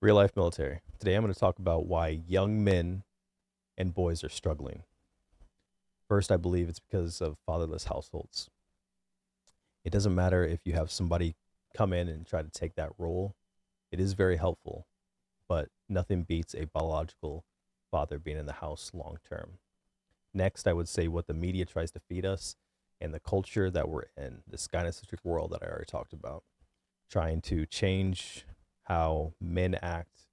Real life military. Today I'm going to talk about why young men and boys are struggling. First, I believe it's because of fatherless households. It doesn't matter if you have somebody come in and try to take that role, it is very helpful, but nothing beats a biological father being in the house long term. Next, I would say what the media tries to feed us and the culture that we're in, this gynocentric world that I already talked about, trying to change how men act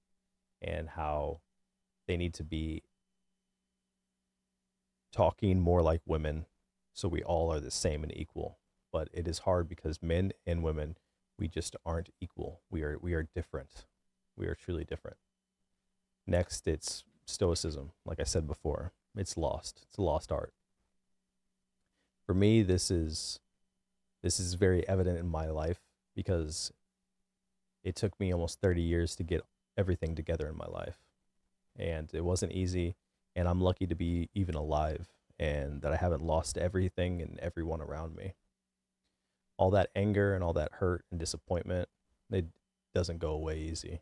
and how they need to be talking more like women so we all are the same and equal. But it is hard because men and women, we just aren't equal. We are different. We are truly different. Next, it's stoicism. Like I said before, it's lost. It's a lost art. For me, this is very evident in my life because it took me almost 30 years to get everything together in my life. And it wasn't easy. And I'm lucky to be even alive and that I haven't lost everything and everyone around me. All that anger and all that hurt and disappointment, it doesn't go away easy.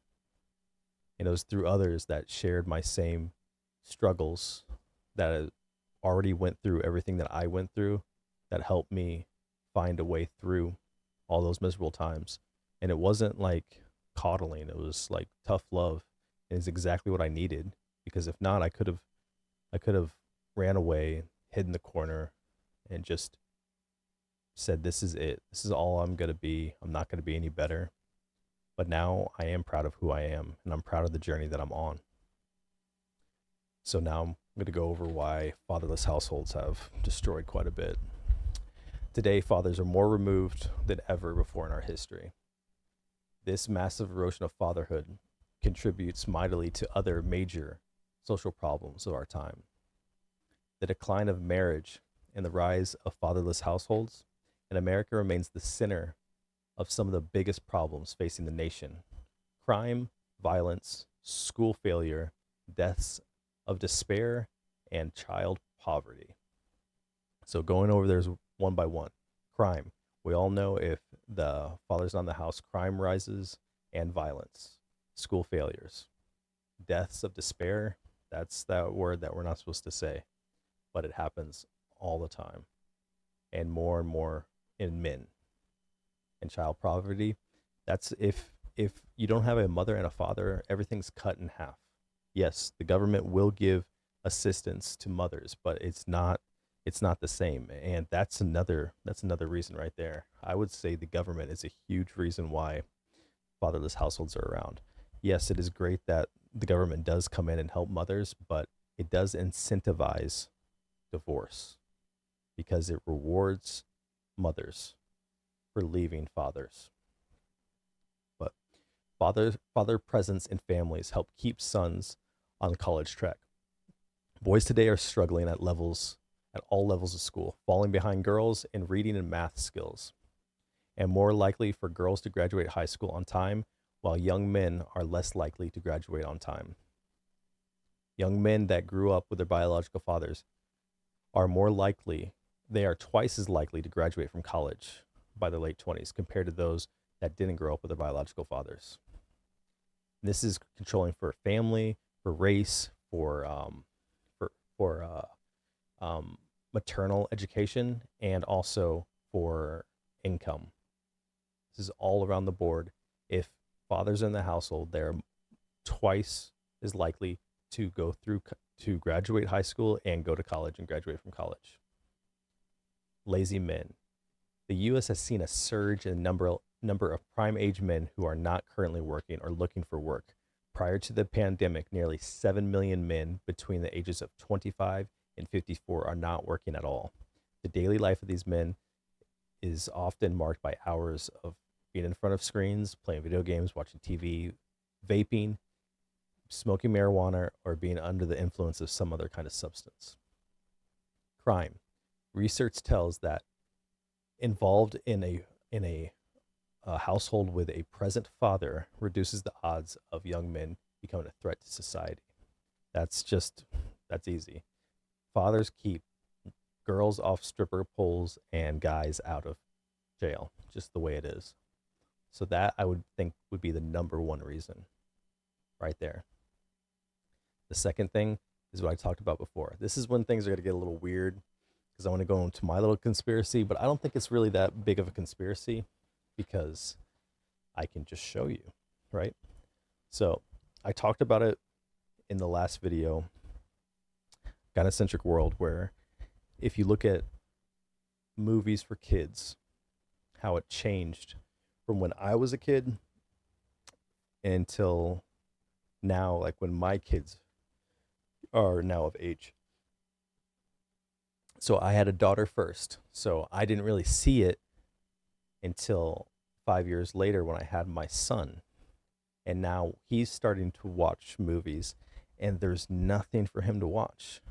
And it was through others that shared my same struggles that already went through everything that I went through that helped me find a way through all those miserable times. And it wasn't like coddling, it was like tough love. And it's exactly what I needed because if not, I could have ran away, hid in the corner, and just said, "This is it. This is all I'm gonna be. I'm not gonna be any better." But now I am proud of who I am, and I'm proud of the journey that I'm on. So now I'm gonna go over why fatherless households have destroyed quite a bit. Today, fathers are more removed than ever before in our history. This massive erosion of fatherhood contributes mightily to other major social problems of our time. The decline of marriage and the rise of fatherless households in America remains the center of some of the biggest problems facing the nation: crime, violence, school failure, deaths of despair, and child poverty. So, going over theirs one by one. Crime. We all know if the father's not in the house, crime rises and violence. School failures. Deaths of despair. That's that word that we're not supposed to say, but it happens all the time and more in men. And child poverty, that's if you don't have a mother and a father, everything's cut in half. Yes, the government will give assistance to mothers, but it's not the same. And that's another reason right there. I would say the government is a huge reason why fatherless households are around. Yes, it is great that the government does come in and help mothers, but it does incentivize divorce because it rewards mothers for leaving fathers. But father presence in families help keep sons on college track. Boys today are struggling at all levels of school, falling behind girls in reading and math skills, and more likely for girls to graduate high school on time, while young men are less likely to graduate on time. Young men that grew up with their biological fathers are more likely, they are twice as likely to graduate from college by their late 20s compared to those that didn't grow up with their biological fathers. This is controlling for family, for race, for maternal education, and also for income. This is all around the board. If fathers in the household, they're twice as likely to go through to graduate high school and go to college and graduate from college. Lazy men. The U.S. has seen a surge in number of prime age men who are not currently working or looking for work. Prior to the pandemic, nearly 7 million men between the ages of 25 and 54 are not working at all. The daily life of these men is often marked by hours of being in front of screens, playing video games, watching TV, vaping, smoking marijuana, or being under the influence of some other kind of substance. Crime. Research tells that involved in a household with a present father reduces the odds of young men becoming a threat to society. That's just that's easy. Fathers keep girls off stripper poles and guys out of jail, just the way it is. So that I would think would be the number one reason. right there. The second thing is what I talked about before. This is when things are going to get a little weird because I want to go into my little conspiracy, but I don't think it's really that big of a conspiracy because I can just show you, right? So I talked about it in the last video, Gynocentric World, where if you look at movies for kids, how it changed from when I was a kid until now, like when my kids are now of age. So I had a daughter first, so I didn't really see it until 5 years later when I had my son. And now he's starting to watch movies, and there's nothing for him to watch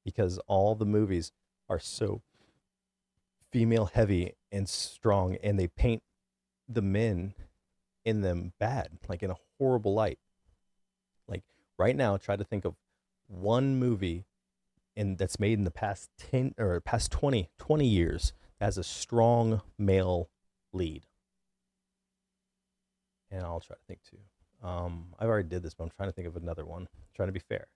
because all the movies are so female heavy and strong, and they paint the men in them bad, like in a horrible light. Like right now, try to think of one movie that's made in the past 10 or past 20 years as a strong male lead. And I'll try to think too. I've already did this, but I'm trying to think of another one. I'm trying to be fair.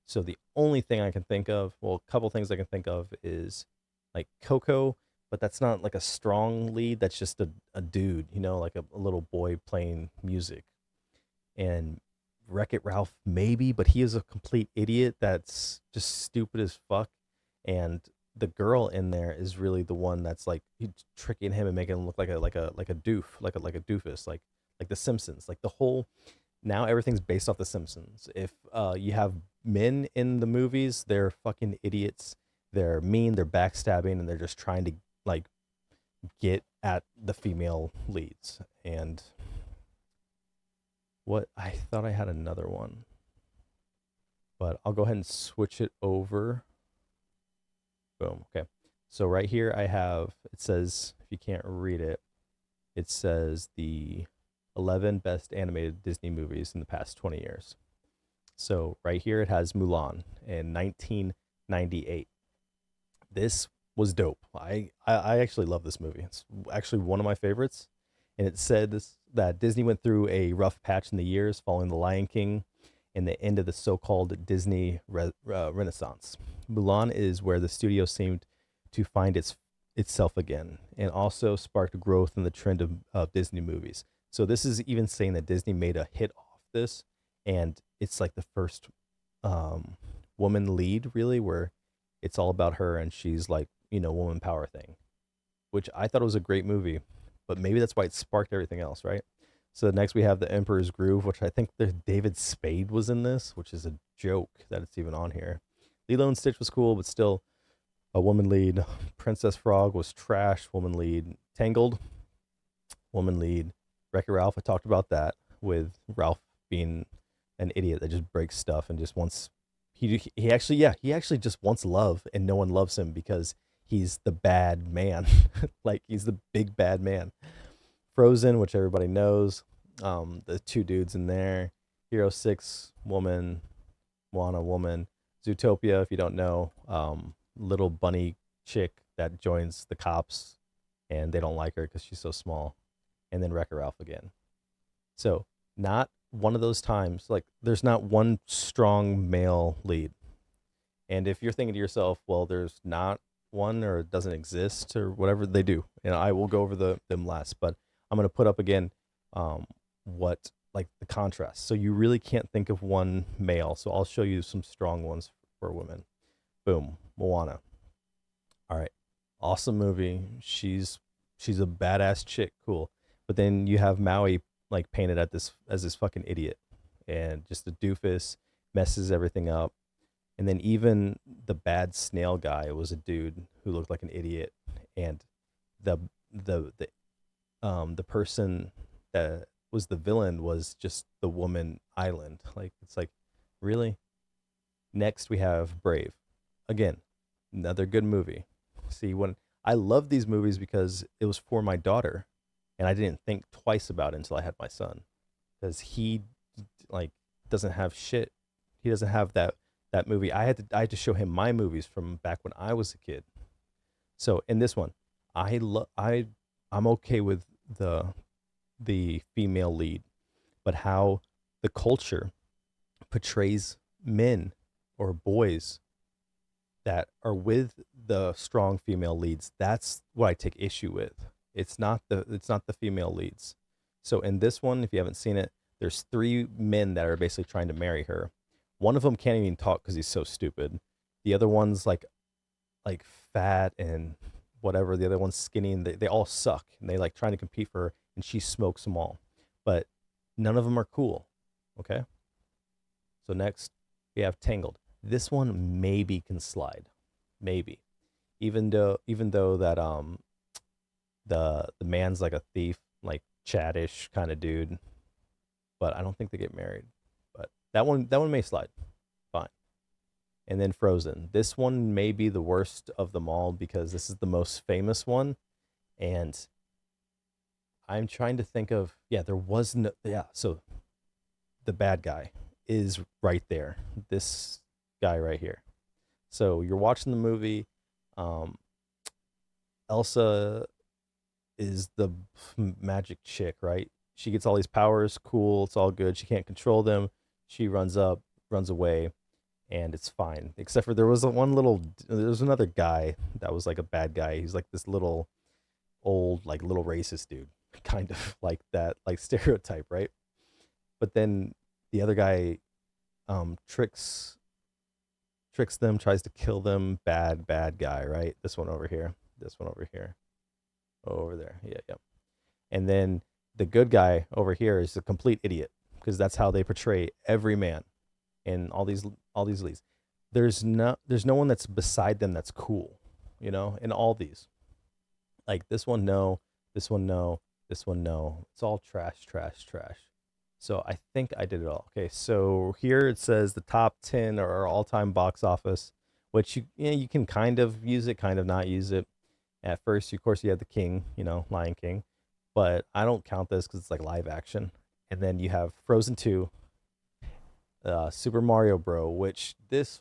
So the only thing I can think of, well, a couple things I can think of is like Coco, but that's not like a strong lead. That's just a dude, like a little boy playing music. And Wreck It Ralph, maybe, but he is a complete idiot that's just stupid as fuck. And the girl in there is really the one that's like tricking him and making him look like a doof, like a doofus, like the Simpsons. Like the whole now everything's based off the Simpsons. If you have men in the movies, they're fucking idiots. They're mean, they're backstabbing, and they're just trying to like get at the female leads. And what I thought I had another one, but I'll go ahead and switch it over. Boom. Okay. So right here I have, it says, if you can't read it, it says the 11 best animated Disney movies in the past 20 years. So right here it has Mulan in 1998. This was dope. I actually love this movie. It's actually one of my favorites. And it said that Disney went through a rough patch in the years following The Lion King and the end of the so-called Disney Renaissance. Mulan is where the studio seemed to find itself again, and also sparked growth in the trend of Disney movies. So this is even saying that Disney made a hit off this, and it's like the first woman lead, really, where it's all about her and she's like, woman power thing, which I thought was a great movie, but maybe that's why it sparked everything else, right? So next we have The Emperor's Groove, which I think David Spade was in this, which is a joke that it's even on here. Lilo and Stitch was cool, but still a woman lead. Princess Frog was trash, woman lead. Tangled, woman lead. Wreck-It Ralph, I talked about that, with Ralph being an idiot that just breaks stuff and just wants he actually just wants love, and no one loves him because he's the bad man. Like he's the big bad man. Frozen, which everybody knows. The two dudes in there. Hero 6, woman. Moana, woman. Zootopia, if you don't know, little bunny chick that joins the cops and they don't like her because she's so small. And then Wreck-It Ralph again. So not one of those times, like there's not one strong male lead. And if you're thinking to yourself, well, there's not one or it doesn't exist or whatever, they do. And I will go over them last, but I'm going to put up again what like the contrast. So you really can't think of one male. So I'll show you some strong ones for women. Boom, Moana. All right. Awesome movie. She's a badass chick, cool. But then you have Maui like painted at this as this fucking idiot and just a doofus, messes everything up. And then even the bad snail guy was a dude who looked like an idiot, and the the person that was the villain was just the woman island. Like it's like, really? Next we have Brave. Again, another good movie. See, when I love these movies because it was for my daughter, and I didn't think twice about it until I had my son, because he like doesn't have shit. He doesn't have that movie. I had to show him my movies from back when I was a kid. So in this one, I'm okay with the female lead, but how the culture portrays men or boys that are with the strong female leads. That's what I take issue with. It's not the female leads. So in this one, if you haven't seen it, there's three men that are basically trying to marry her. One of them can't even talk because he's so stupid. The other one's like fat and whatever. The other one's skinny, and they all suck. And they like trying to compete for her, and she smokes them all. But none of them are cool. Okay. So next we have Tangled. This one maybe can slide, maybe. Even though that the man's like a thief, like chattish kind of dude, but I don't think they get married. But that one may slide, fine. And then Frozen. This one may be the worst of them all because this is the most famous one, and I'm trying to think of, yeah, there was no, yeah, so the bad guy is right there. This guy right here. So you're watching the movie. Um, Elsa is the magic chick, right? She gets all these powers. Cool. It's all good. She can't control them. She runs away, and it's fine. Except for there was another guy that was like a bad guy. He's like this little old, like little racist dude, kind of like that, like stereotype, right? But then the other guy tricks them, tries to kill them. Bad guy, right? This one over here. This one over here. Over there. Yeah, yeah. And then the good guy over here is a complete idiot because that's how they portray every man in all these leads. There's no one that's beside them that's cool, in all these. Like this one no, this one no, this one no. It's all trash, trash, trash. So I think I did it all. Okay, so here it says the top 10 are all-time box office, which you can kind of use it, kind of not use it. At first, of course, you had the King, Lion King, but I don't count this because it's like live action. And then you have Frozen 2, Super Mario Bro, which it's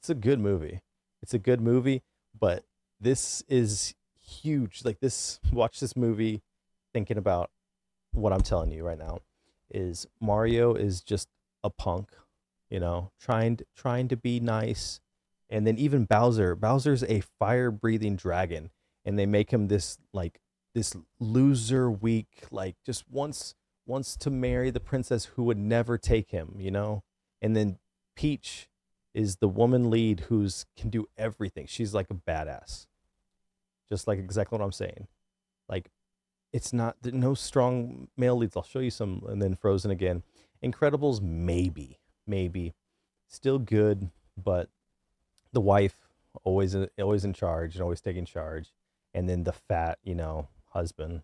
a good movie. It's a good movie, but this is huge. Like this, watch this movie, thinking about what I'm telling you right now. Is Mario is just a punk, trying to be nice, and then even Bowser's a fire breathing dragon, and they make him this loser, weak, like just wants to marry the princess who would never take him. And then Peach is the woman lead who's can do everything. She's like a badass, just like exactly what I'm saying. Like it's not no strong male leads. I'll show you some, and then Frozen again. Incredibles maybe still good, but the wife always in charge and always taking charge, and then the fat husband,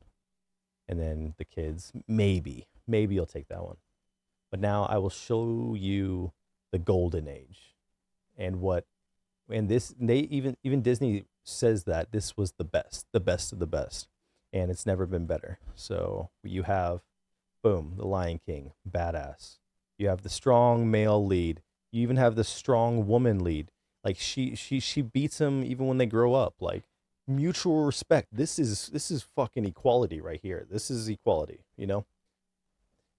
and then the kids. Maybe you'll take that one. But now I will show you the golden age, and what and this they even Disney says that this was the best of the best, and it's never been better. So you have, boom, the Lion King, badass. You have the strong male lead. You even have the strong woman lead. Like she beats him even when they grow up. Like mutual respect. This is fucking equality right here. This is equality.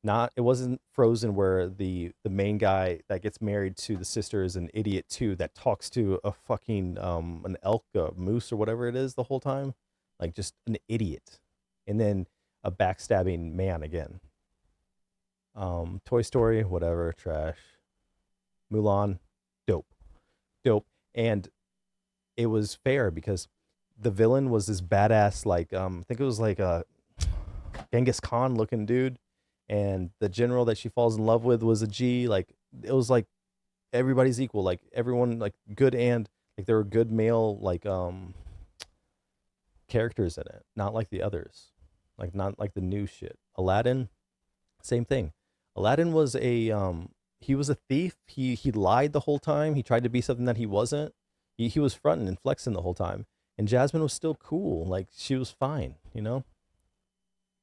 Not it wasn't Frozen where the main guy that gets married to the sister is an idiot too that talks to a fucking an elk, a moose or whatever it is the whole time, like just an idiot, and then a backstabbing man again. Toy Story, whatever, trash. Mulan, dope, dope, and it was fair because the villain was this badass, like I think it was like a Genghis Khan looking dude, and the general that she falls in love with was a G. Like it was like everybody's equal, like everyone like good, and like there were good male like characters in it, not like the others, like not like the new shit. Aladdin, same thing. Aladdin was he was a thief. He lied the whole time. He tried to be something that he wasn't. He was fronting and flexing the whole time. And Jasmine was still cool. Like she was fine. And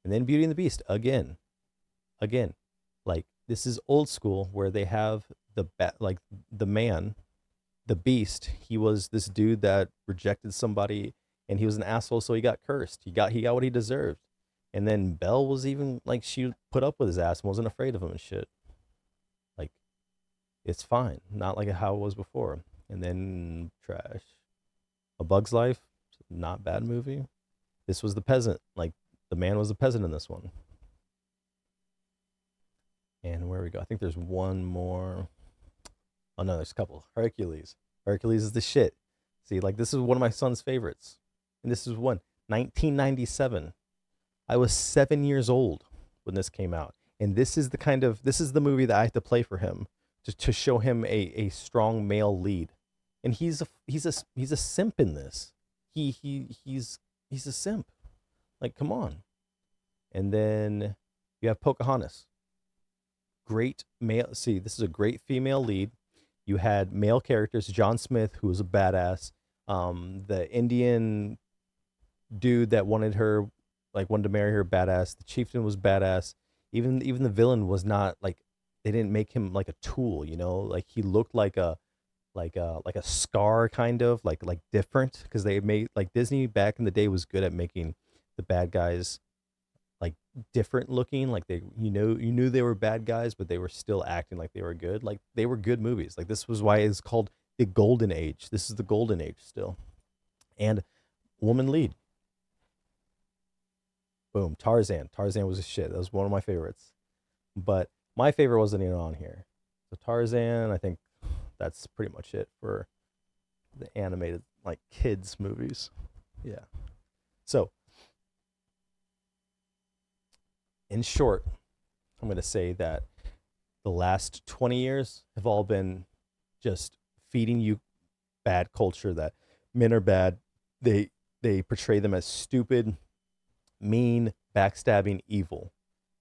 then Beauty and the Beast again. Like this is old school where they have like the man, the beast. He was this dude that rejected somebody, and he was an asshole, so he got cursed. He got what he deserved. And then Belle was even like she put up with his ass and wasn't afraid of him and shit. It's fine, not like how it was before. And then trash. A Bug's Life, not bad movie. This was the peasant. Like the man was the peasant in this one. And where we go? I think there's one more. Oh no, there's a couple. Hercules. Hercules is the shit. See, like this is one of my son's favorites. And this is one 1997. I was 7 years old when this came out. And this is the movie that I have to play for him to show him a strong male lead. And he's a simp in this. He's a simp. Like, come on. And then you have Pocahontas. Great male. See, this is a great female lead. You had male characters, John Smith, who was a badass. The Indian dude that wanted her, like wanted to marry her, badass. The chieftain was badass. Even the villain was not like, they didn't make him like a tool, you know. Like he looked like a Scar, kind of like different, because they made, like, Disney back in the day was good at making the bad guys like different looking, like they, you knew they were bad guys, but they were still acting like they were good. Like they were good movies. Like this was why it's called the golden age. This is the golden age still. And woman lead, boom. Tarzan was a shit. That was one of my favorites, but my favorite wasn't even on here. So Tarzan, I think that's pretty much it for the animated, like, kids movies. Yeah. So in short, I'm going to say that the last 20 years have all been just feeding you bad culture, that men are bad. They portray them as stupid, mean, backstabbing, evil,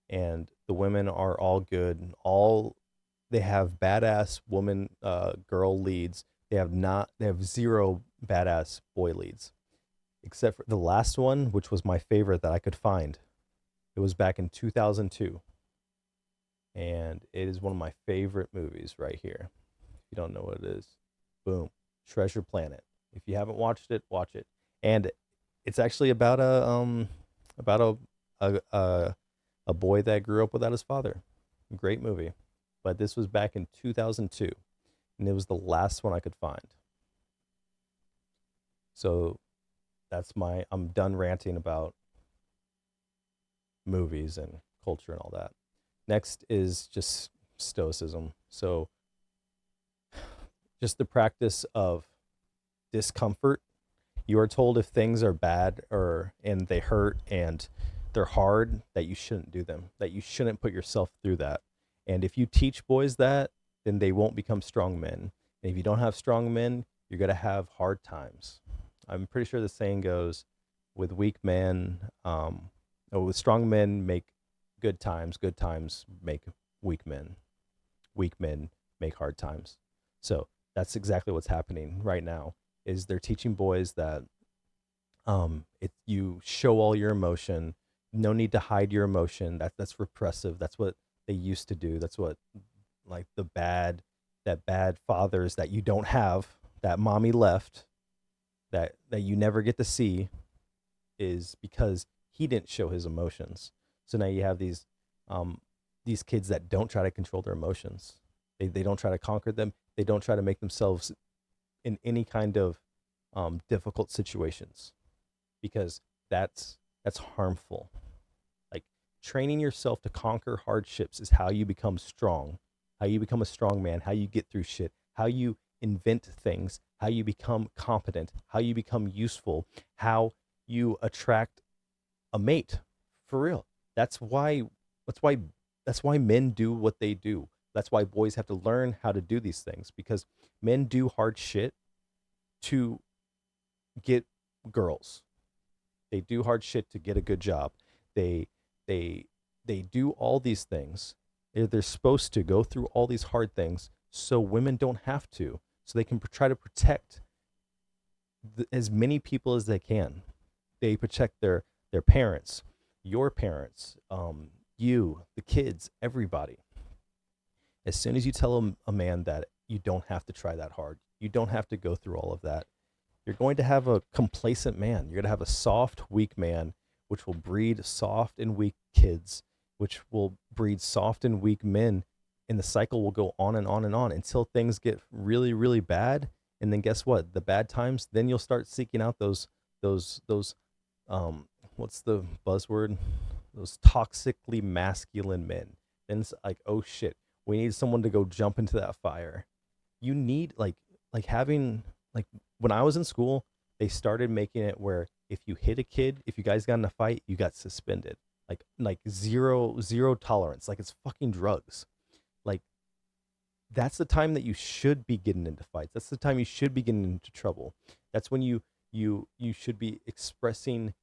and the women are all good. And all they have badass woman, girl leads. They have zero badass boy leads, except for the last one, which was my favorite that I could find. It was back in 2002, and it is one of my favorite movies right here. If you don't know what it is, boom, Treasure Planet. If you haven't watched it, watch it. And it's actually about a boy that grew up without his father. Great movie. But this was back in 2002, and it was the last one I could find. So I'm done ranting about movies and culture and all that. Next is just stoicism. So just the practice of discomfort. You are told if things are bad or and they hurt and they're hard, that you shouldn't do them, that you shouldn't put yourself through that. And if you teach boys that, then they won't become strong men. And if you don't have strong men, you're going to have hard times. I'm pretty sure the saying goes, with weak men, or with strong men make good times make weak men make hard times. So that's exactly what's happening right now, is they're teaching boys that you show all your emotion, no need to hide your emotion. That's repressive. That's what they used to do. That's what, like, that bad fathers that you don't have, that mommy left, that you never get to see, is because he didn't show his emotions. So now you have these kids that don't try to control their emotions. They don't try to conquer them. They don't try to make themselves in any kind of difficult situations, because that's harmful. Like, training yourself to conquer hardships is how you become strong, how you become a strong man, how you get through shit, how you invent things, how you become competent, how you become useful, how you attract a mate, for real. That's why that's why men do what they do. That's why boys have to learn how to do these things, because men do hard shit to get girls. They do hard shit to get a good job. They they they do all these things. They're supposed to go through all these hard things so women don't have to. So they can try to protect as many people as they can. They protect their parents, your parents, you, the kids, everybody. As soon as you tell a man that you don't have to try that hard, you don't have to go through all of that, you're going to have a complacent man. You're going to have a soft, weak man, which will breed soft and weak kids, which will breed soft and weak men And the cycle will go on and on and on until things get really, really bad. And then guess what? The bad times, then you'll start seeking out those what's the buzzword? Those toxically masculine men. Then it's like, oh shit, we need someone to go jump into that fire. You need like having like when I was in school, they started making it where if you hit a kid, if you guys got in a fight, you got suspended. Like zero tolerance. Like it's fucking drugs. Like that's the time that you should be getting into fights. That's the time you should be getting into trouble. That's when you should be expressing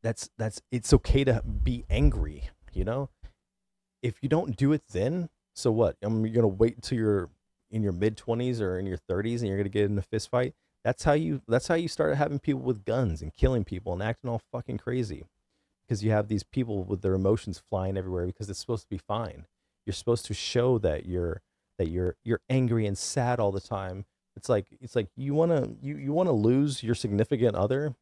that's it's okay to be angry, you know? If you don't do it then, so what? You're going to wait until you're in your mid-20s or in your 30s and you're going to get in a fist fight? That's how you start having people with guns and killing people and acting all fucking crazy. Because you have these people with their emotions flying everywhere because it's supposed to be fine. You're supposed to show that you're angry and sad all the time. It's like you wanna lose your significant other.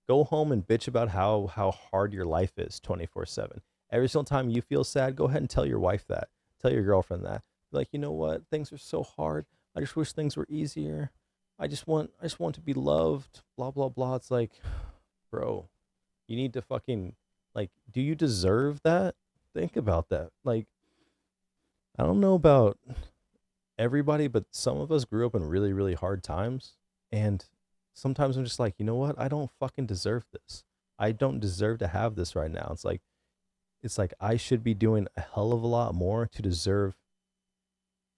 Go home and bitch about how hard your life is 24/7. Every single time you feel sad, go ahead and tell your wife that. Tell your girlfriend that. Like, you know what? Things are so hard. I just wish things were easier. I just want to be loved. Blah blah blah. It's like, bro, you need to fucking like. Do you deserve that? Think about that. Like, I don't know about everybody, but some of us grew up in really, really hard times. And sometimes I'm just like, you know what? I don't fucking deserve this. I don't deserve to have this right now. It's like I should be doing a hell of a lot more to deserve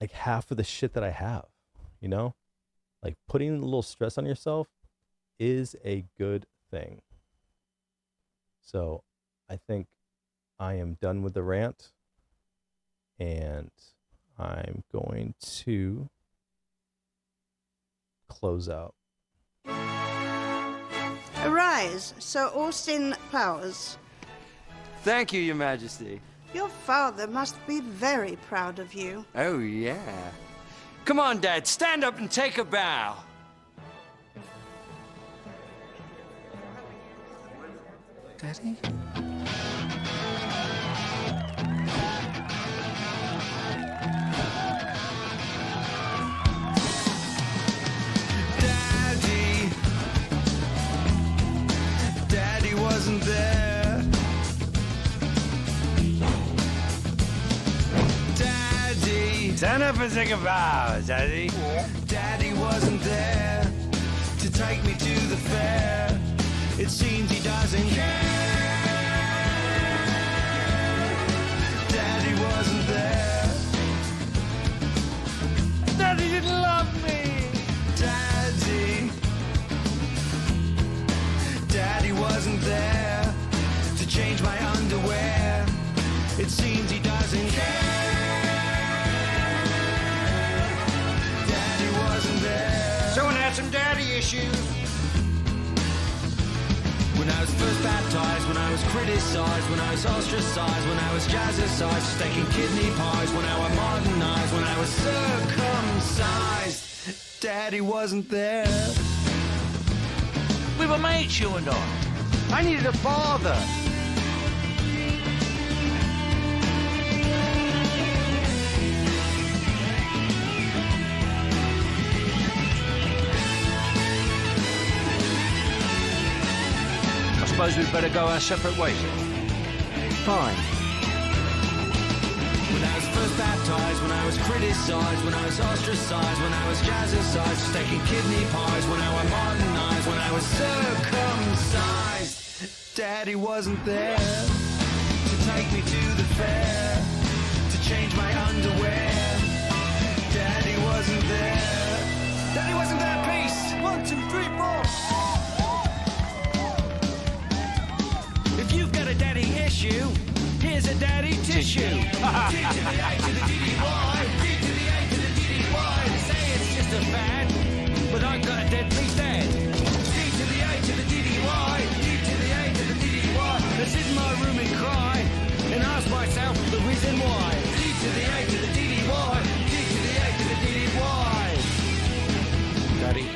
like half of the shit that I have, you know? Like putting a little stress on yourself is a good thing. So I think I am done with the rant. And I'm going to close out. Arise, Sir Austin Powers. Thank you, Your Majesty. Your father must be very proud of you. Oh, yeah. Come on, Dad, stand up and take a bow. Daddy? Daddy wasn't there. Daddy, stand up and take a bow, Daddy. Daddy wasn't there to take me to the fair. It seems he doesn't care. Daddy wasn't there. Daddy didn't love me. Daddy wasn't there to change my underwear. It seems he doesn't care. Daddy wasn't there. Someone had some daddy issues. When I was first baptized, when I was criticized, when I was ostracized, when I was jazzercised, steaking kidney pies, when I was modernized, when I was circumcised, Daddy wasn't there. We were mates, you and I needed a father. I suppose we'd better go our separate ways. Fine. When I was first baptized, when I was criticized, when I was ostracized, when I was jazzercised, steaking kidney pies, when I was modernized, when I was circumcised, Daddy wasn't there to take me to the fair, to change my underwear. Daddy wasn't there. Daddy wasn't there, peace. 1, 2, 3, 4. If you've got a daddy issue, here's a daddy tissue. D to the A to the D-D-Y, D to the A to the D-D-Y. They say it's just a fad, but I've got a deadly dad. D to the A to the D-D-Y, D to the A to the D-D-Y. I sit in my room and cry, and ask myself the reason why. D to the A to the D-D-Y, D to the A to the D-D-Y. Daddy.